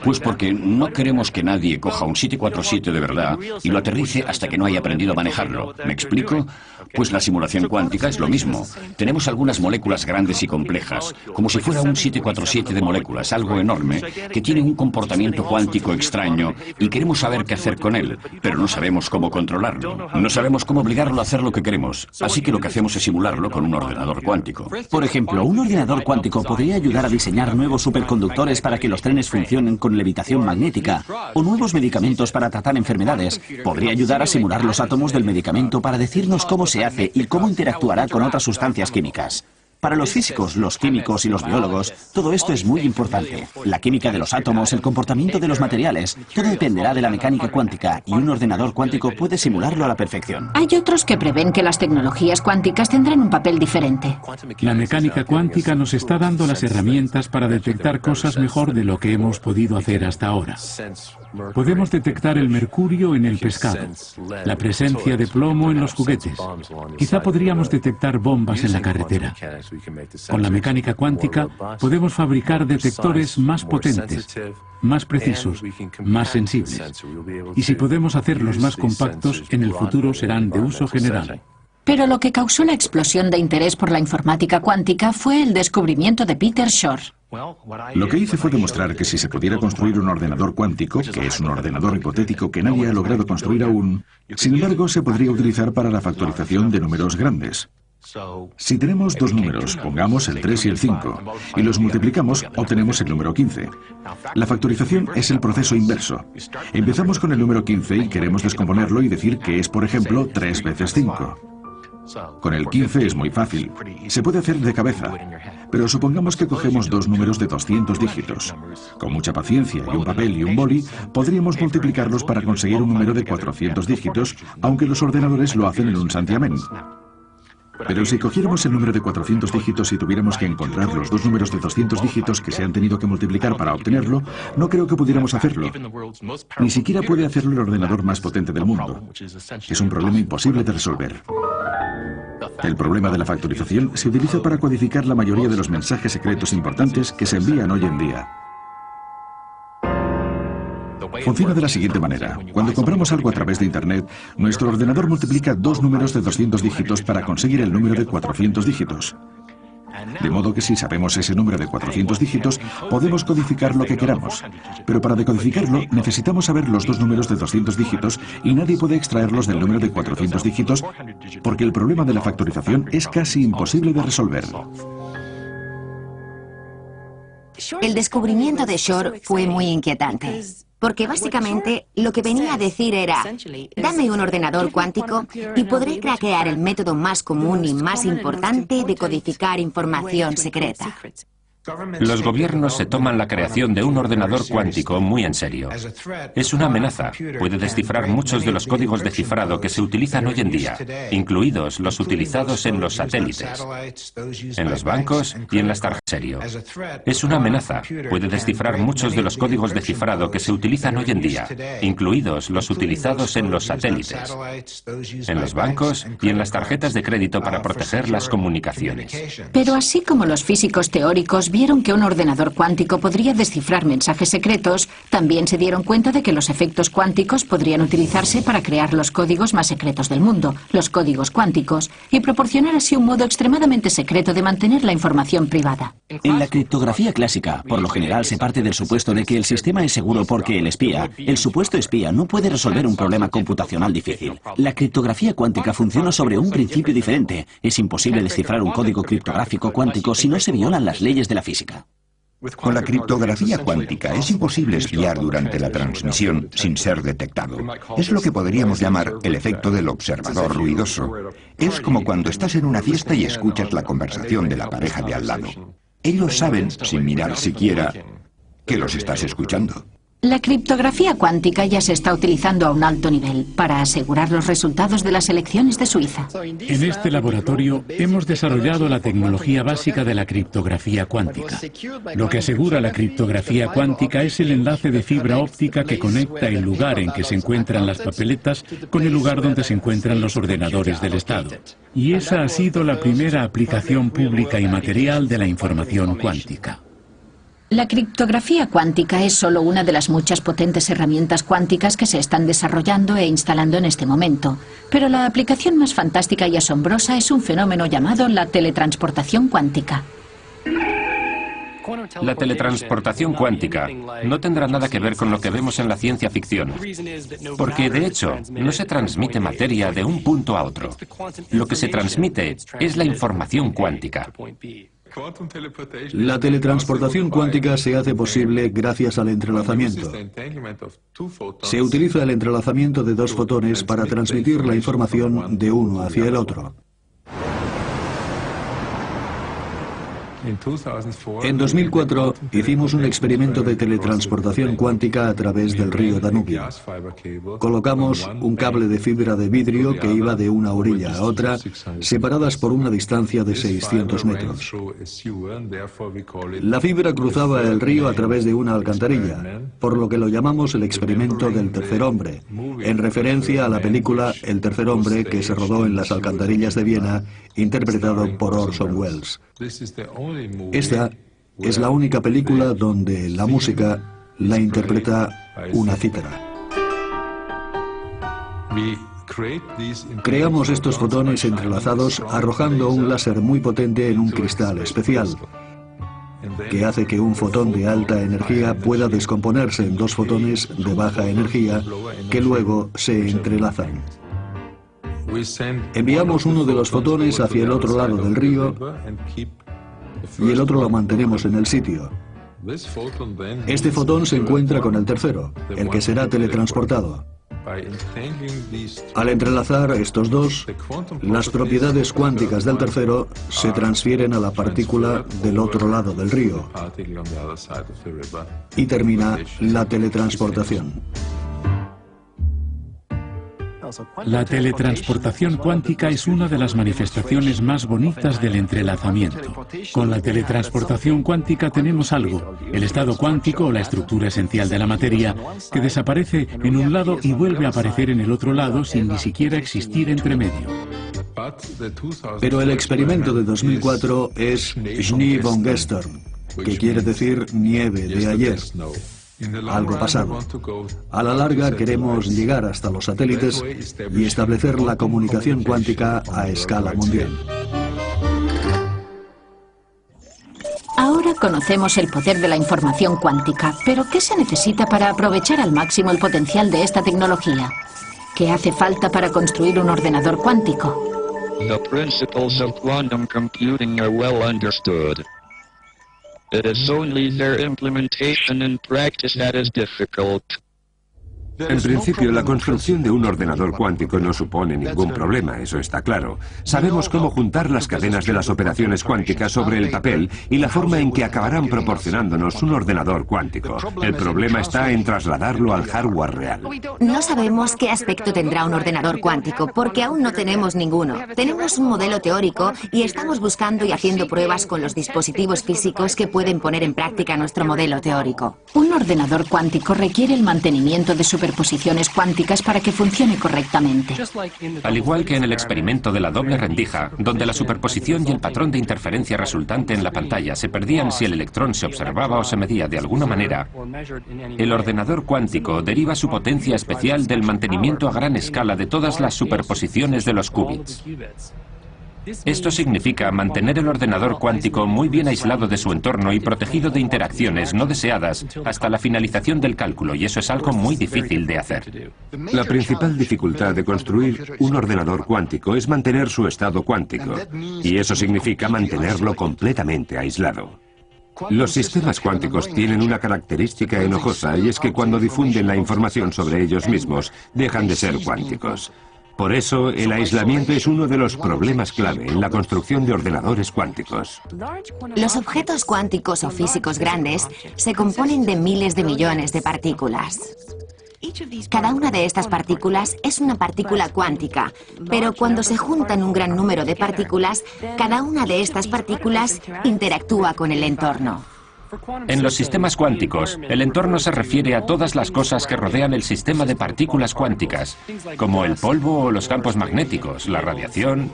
Pues porque no queremos que nadie coja un 747 de verdad y lo aterrice hasta que no haya aprendido a manejarlo. ¿Me explico? Pues la simulación cuántica es lo mismo. Tenemos algunas moléculas grandes y complejas, como si fuera un 747 de moléculas, algo enorme, que tiene un comportamiento cuántico extraño y queremos saber qué hacer con él, pero no sabemos cómo controlarlo. No sabemos cómo obligarlo a hacer lo que queremos, así que lo que hacemos es simularlo con un ordenador cuántico. Por ejemplo, un ordenador cuántico podría ayudar a diseñar nuevos superconductores para que los trenes funcionen con levitación magnética, o nuevos medicamentos para tratar enfermedades. Podría ayudar a simular los átomos del medicamento para decirnos cómo se hace y cómo interactuará con otras sustancias químicas. Para los físicos, los químicos y los biólogos, todo esto es muy importante. La química de los átomos, el comportamiento de los materiales, todo dependerá de la mecánica cuántica y un ordenador cuántico puede simularlo a la perfección. Hay otros que prevén que las tecnologías cuánticas tendrán un papel diferente. La mecánica cuántica nos está dando las herramientas para detectar cosas mejor de lo que hemos podido hacer hasta ahora. Podemos detectar el mercurio en el pescado, la presencia de plomo en los juguetes. Quizá podríamos detectar bombas en la carretera. Con la mecánica cuántica podemos fabricar detectores más potentes, más precisos, más sensibles. Y si podemos hacerlos más compactos, en el futuro serán de uso general. Pero lo que causó la explosión de interés por la informática cuántica fue el descubrimiento de Peter Shor. Lo que hice fue demostrar que si se pudiera construir un ordenador cuántico, que es un ordenador hipotético que nadie ha logrado construir aún, sin embargo se podría utilizar para la factorización de números grandes. Si tenemos dos números, pongamos el 3 y el 5, y los multiplicamos, obtenemos el número 15. La factorización es el proceso inverso. Empezamos con el número 15 y queremos descomponerlo y decir que es, por ejemplo, 3 veces 5. Con el 15 es muy fácil, se puede hacer de cabeza, pero supongamos que cogemos dos números de 200 dígitos. Con mucha paciencia y un papel y un boli, podríamos multiplicarlos para conseguir un número de 400 dígitos, aunque los ordenadores lo hacen en un santiamén. Pero si cogiéramos el número de 400 dígitos y tuviéramos que encontrar los dos números de 200 dígitos que se han tenido que multiplicar para obtenerlo, no creo que pudiéramos hacerlo. Ni siquiera puede hacerlo el ordenador más potente del mundo. Es un problema imposible de resolver. El problema de la factorización se utiliza para codificar la mayoría de los mensajes secretos importantes que se envían hoy en día. Funciona de la siguiente manera. Cuando compramos algo a través de Internet, nuestro ordenador multiplica dos números de 200 dígitos para conseguir el número de 400 dígitos. De modo que si sabemos ese número de 400 dígitos, podemos codificar lo que queramos. Pero para decodificarlo, necesitamos saber los dos números de 200 dígitos y nadie puede extraerlos del número de 400 dígitos porque el problema de la factorización es casi imposible de resolver. El descubrimiento de Shor fue muy inquietante, porque básicamente lo que venía a decir era, dame un ordenador cuántico y podré craquear el método más común y más importante de codificar información secreta. Los gobiernos se toman la creación de un ordenador cuántico muy en serio. Es una amenaza. Puede descifrar muchos de los códigos de cifrado que se utilizan hoy en día, incluidos los utilizados en los satélites, en los bancos y en las tarjetas. Es una amenaza. Puede descifrar muchos de los códigos de cifrado que se utilizan hoy en día, incluidos los utilizados en los satélites, en los bancos y en las tarjetas de crédito para proteger las comunicaciones. Pero así como los físicos teóricos vieron que un ordenador cuántico podría descifrar mensajes secretos, también se dieron cuenta de que los efectos cuánticos podrían utilizarse para crear los códigos más secretos del mundo, los códigos cuánticos, y proporcionar así un modo extremadamente secreto de mantener la información privada. En la criptografía clásica, por lo general se parte del supuesto de que el sistema es seguro porque el supuesto espía, no puede resolver un problema computacional difícil. La criptografía cuántica funciona sobre un principio diferente. Es imposible descifrar un código criptográfico cuántico si no se violan las leyes de la física. Con la criptografía cuántica es imposible espiar durante la transmisión sin ser detectado. Es lo que podríamos llamar el efecto del observador ruidoso. Es como cuando estás en una fiesta y escuchas la conversación de la pareja de al lado. Ellos saben, sin mirar siquiera, que los estás escuchando. La criptografía cuántica ya se está utilizando a un alto nivel para asegurar los resultados de las elecciones de Suiza. En este laboratorio hemos desarrollado la tecnología básica de la criptografía cuántica. Lo que asegura la criptografía cuántica es el enlace de fibra óptica que conecta el lugar en que se encuentran las papeletas con el lugar donde se encuentran los ordenadores del Estado. Y esa ha sido la primera aplicación pública y material de la información cuántica. La criptografía cuántica es solo una de las muchas potentes herramientas cuánticas que se están desarrollando e instalando en este momento. Pero la aplicación más fantástica y asombrosa es un fenómeno llamado la teletransportación cuántica. La teletransportación cuántica no tendrá nada que ver con lo que vemos en la ciencia ficción, porque de hecho no se transmite materia de un punto a otro. Lo que se transmite es la información cuántica. La teletransportación cuántica se hace posible gracias al entrelazamiento. Se utiliza el entrelazamiento de dos fotones para transmitir la información de uno hacia el otro. En 2004 hicimos un experimento de teletransportación cuántica a través del río Danubio. Colocamos un cable de fibra de vidrio que iba de una orilla a otra, separadas por una distancia de 600 metros. La fibra cruzaba el río a través de una alcantarilla, por lo que lo llamamos el experimento del tercer hombre, en referencia a la película El tercer hombre que se rodó en las alcantarillas de Viena, interpretado por Orson Welles. Esta es la única película donde la música la interpreta una cítara. Creamos estos fotones entrelazados arrojando un láser muy potente en un cristal especial, que hace que un fotón de alta energía pueda descomponerse en dos fotones de baja energía que luego se entrelazan. Enviamos uno de los fotones hacia el otro lado del río y el otro lo mantenemos en el sitio. Este fotón se encuentra con el tercero, el que será teletransportado. Al entrelazar estos dos, las propiedades cuánticas del tercero se transfieren a la partícula del otro lado del río y termina la teletransportación. La teletransportación cuántica es una de las manifestaciones más bonitas del entrelazamiento. Con la teletransportación cuántica tenemos algo, el estado cuántico o la estructura esencial de la materia, que desaparece en un lado y vuelve a aparecer en el otro lado sin ni siquiera existir entre medio. Pero el experimento de 2004 es Schnee von gestern, que quiere decir nieve de ayer. Algo pasado. A la larga queremos llegar hasta los satélites y establecer la comunicación cuántica a escala mundial. Ahora conocemos el poder de la información cuántica, pero ¿qué se necesita para aprovechar al máximo el potencial de esta tecnología? ¿Qué hace falta para construir un ordenador cuántico? The principles of quantum computing are well understood. It is only their implementation in practice that is difficult. En principio, la construcción de un ordenador cuántico no supone ningún problema, eso está claro. Sabemos cómo juntar las cadenas de las operaciones cuánticas sobre el papel y la forma en que acabarán proporcionándonos un ordenador cuántico. El problema está en trasladarlo al hardware real. No sabemos qué aspecto tendrá un ordenador cuántico, porque aún no tenemos ninguno. Tenemos un modelo teórico y estamos buscando y haciendo pruebas con los dispositivos físicos que pueden poner en práctica nuestro modelo teórico. Un ordenador cuántico requiere el mantenimiento de superposiciones cuánticas para que funcione correctamente. Al igual que en el experimento de la doble rendija, donde la superposición y el patrón de interferencia resultante en la pantalla se perdían si el electrón se observaba o se medía de alguna manera, el ordenador cuántico deriva su potencia especial del mantenimiento a gran escala de todas las superposiciones de los qubits. Esto significa mantener el ordenador cuántico muy bien aislado de su entorno y protegido de interacciones no deseadas hasta la finalización del cálculo, y eso es algo muy difícil de hacer. La principal dificultad de construir un ordenador cuántico es mantener su estado cuántico, y eso significa mantenerlo completamente aislado. Los sistemas cuánticos tienen una característica enojosa, y es que cuando difunden la información sobre ellos mismos, dejan de ser cuánticos. Por eso, el aislamiento es uno de los problemas clave en la construcción de ordenadores cuánticos. Los objetos cuánticos o físicos grandes se componen de miles de millones de partículas. Cada una de estas partículas es una partícula cuántica, pero cuando se juntan un gran número de partículas, cada una de estas partículas interactúa con el entorno. En los sistemas cuánticos, el entorno se refiere a todas las cosas que rodean el sistema de partículas cuánticas, como el polvo o los campos magnéticos, la radiación,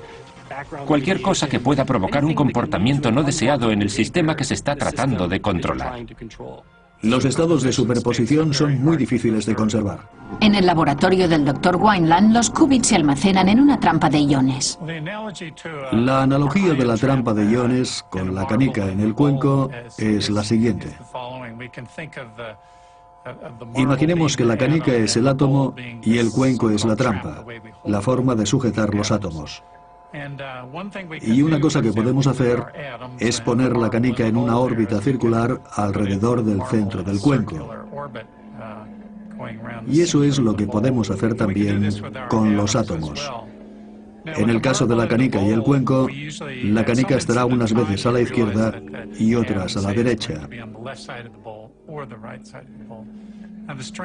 cualquier cosa que pueda provocar un comportamiento no deseado en el sistema que se está tratando de controlar. Los estados de superposición son muy difíciles de conservar. En el laboratorio del Dr. Wineland, los qubits se almacenan en una trampa de iones. La analogía de la trampa de iones con la canica en el cuenco es la siguiente. Imaginemos que la canica es el átomo y el cuenco es la trampa, la forma de sujetar los átomos. Y una cosa que podemos hacer es poner la canica en una órbita circular alrededor del centro del cuenco. Y eso es lo que podemos hacer también con los átomos. En el caso de la canica y el cuenco, la canica estará unas veces a la izquierda y otras a la derecha.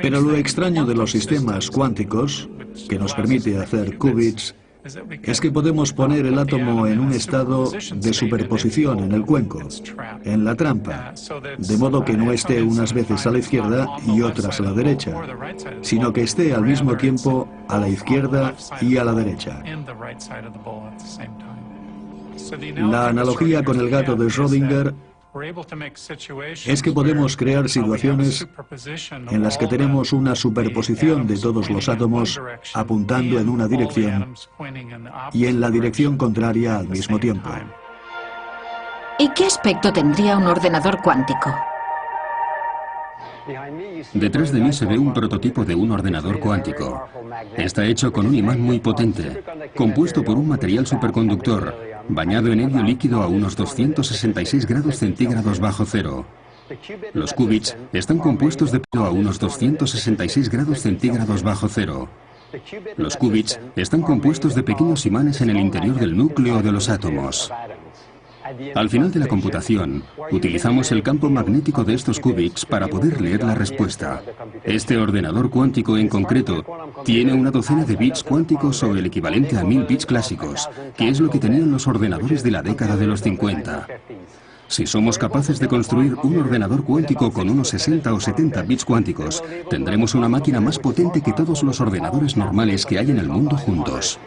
Pero lo extraño de los sistemas cuánticos, que nos permite hacer qubits, es que podemos poner el átomo en un estado de superposición en el cuenco, en la trampa, de modo que no esté unas veces a la izquierda y otras a la derecha, sino que esté al mismo tiempo a la izquierda y a la derecha. La analogía con el gato de Schrödinger es que podemos crear situaciones en las que tenemos una superposición de todos los átomos apuntando en una dirección y en la dirección contraria al mismo tiempo. ¿Y qué aspecto tendría un ordenador cuántico? Detrás de mí se ve un prototipo de un ordenador cuántico. Está hecho con un imán muy potente, compuesto por un material superconductor, bañado en helio líquido a unos 266 grados centígrados bajo cero. Los qubits están compuestos de plomo a unos 266 grados centígrados bajo cero. Los qubits están compuestos de pequeños imanes en el interior del núcleo de los átomos. Al final de la computación, utilizamos el campo magnético de estos qubits para poder leer la respuesta. Este ordenador cuántico en concreto tiene una docena de bits cuánticos o el equivalente a 1000 bits clásicos, que es lo que tenían los ordenadores de la década de los 50. Si somos capaces de construir un ordenador cuántico con unos 60 o 70 bits cuánticos, tendremos una máquina más potente que todos los ordenadores normales que hay en el mundo juntos.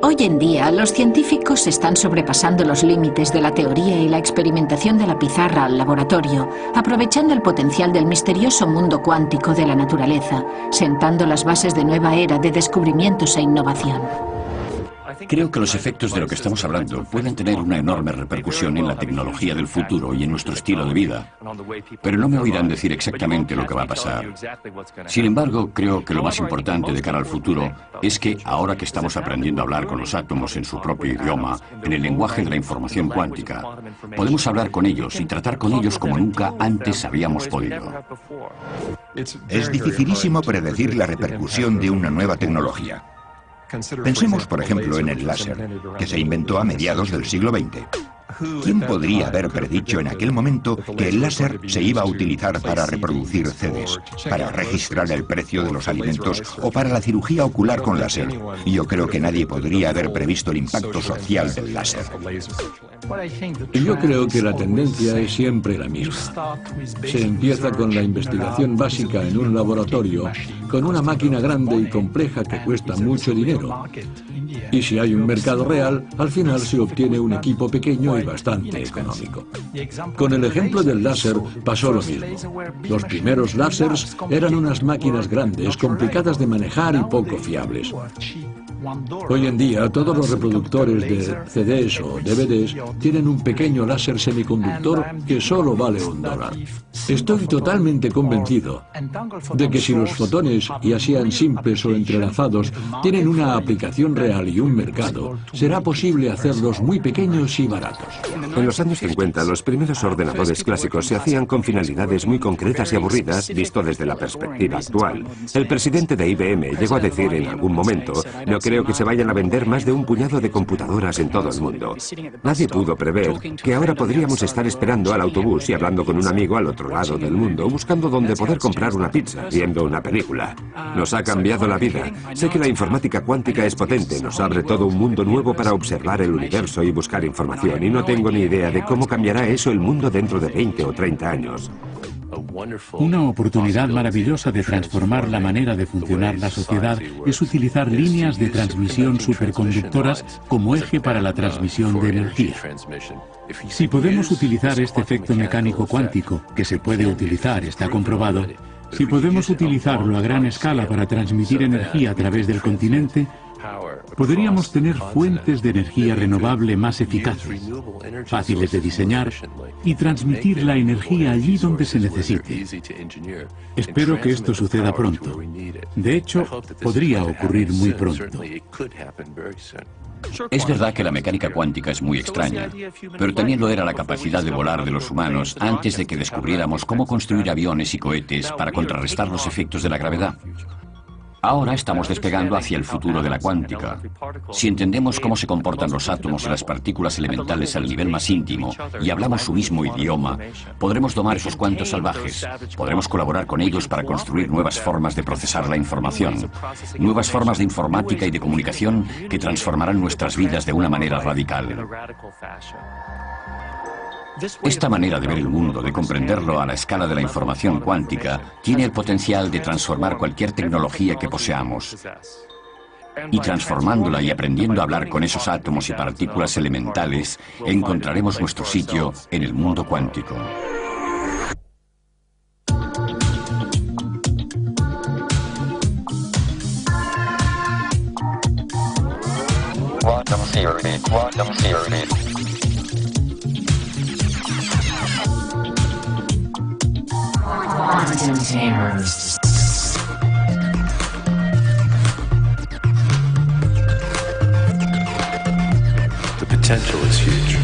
Hoy en día, los científicos están sobrepasando los límites de la teoría y la experimentación de la pizarra al laboratorio, aprovechando el potencial del misterioso mundo cuántico de la naturaleza, sentando las bases de nueva era de descubrimientos e innovación. Creo que los efectos de lo que estamos hablando pueden tener una enorme repercusión en la tecnología del futuro y en nuestro estilo de vida, pero no me oirán decir exactamente lo que va a pasar. Sin embargo, creo que lo más importante de cara al futuro es que, ahora que estamos aprendiendo a hablar con los átomos en su propio idioma, en el lenguaje de la información cuántica, podemos hablar con ellos y tratar con ellos como nunca antes habíamos podido. Es dificilísimo predecir la repercusión de una nueva tecnología. Pensemos, por ejemplo, en el láser, que se inventó a mediados del siglo XX. ¿Quién podría haber predicho en aquel momento que el láser se iba a utilizar para reproducir CDs, para registrar el precio de los alimentos o para la cirugía ocular con láser? Yo creo que nadie podría haber previsto el impacto social del láser. Yo creo que la tendencia es siempre la misma. Se empieza con la investigación básica en un laboratorio, con una máquina grande y compleja que cuesta mucho dinero. Y si hay un mercado real, al final se obtiene un equipo pequeño y bastante económico. Con el ejemplo del láser pasó lo mismo. Los primeros láseres eran unas máquinas grandes, complicadas de manejar y poco fiables. Hoy en día, todos los reproductores de CDs o DVDs tienen un pequeño láser semiconductor que solo vale $1. Estoy totalmente convencido de que si los fotones, ya sean simples o entrelazados, tienen una aplicación real y un mercado, será posible hacerlos muy pequeños y baratos. En los años 50, los primeros ordenadores clásicos se hacían con finalidades muy concretas y aburridas, visto desde la perspectiva actual. El presidente de IBM llegó a decir en algún momento: "No creo que se vayan a vender más de un puñado de computadoras en todo el mundo". Nadie pudo prever que ahora podríamos estar esperando al autobús y hablando con un amigo al otro lado del mundo, buscando dónde poder comprar una pizza, viendo una película. Nos ha cambiado la vida. Sé que la informática cuántica es potente, nos abre todo un mundo nuevo para observar el universo y buscar información, y no tengo ni idea de cómo cambiará eso el mundo dentro de 20 o 30 años. Una oportunidad maravillosa de transformar la manera de funcionar la sociedad es utilizar líneas de transmisión superconductoras como eje para la transmisión de energía. Si podemos utilizar este efecto mecánico cuántico, que se puede utilizar, está comprobado, si podemos utilizarlo a gran escala para transmitir energía a través del continente, podríamos tener fuentes de energía renovable más eficaces, fáciles de diseñar y transmitir la energía allí donde se necesite. Espero que esto suceda pronto. De hecho, podría ocurrir muy pronto. Es verdad que la mecánica cuántica es muy extraña, pero también lo era la capacidad de volar de los humanos antes de que descubriéramos cómo construir aviones y cohetes para contrarrestar los efectos de la gravedad. Ahora estamos despegando hacia el futuro de la cuántica. Si entendemos cómo se comportan los átomos y las partículas elementales al nivel más íntimo y hablamos su mismo idioma, podremos domar esos cuantos salvajes. Podremos colaborar con ellos para construir nuevas formas de procesar la información, nuevas formas de informática y de comunicación que transformarán nuestras vidas de una manera radical. Esta manera de ver el mundo, de comprenderlo a la escala de la información cuántica, tiene el potencial de transformar cualquier tecnología que poseamos. Y transformándola y aprendiendo a hablar con esos átomos y partículas elementales, encontraremos nuestro sitio en el mundo cuántico. Quantum theory, quantum theory. Quantum terrors. The potential is huge.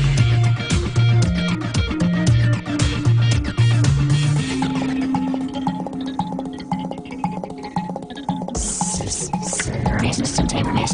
Instantaneous,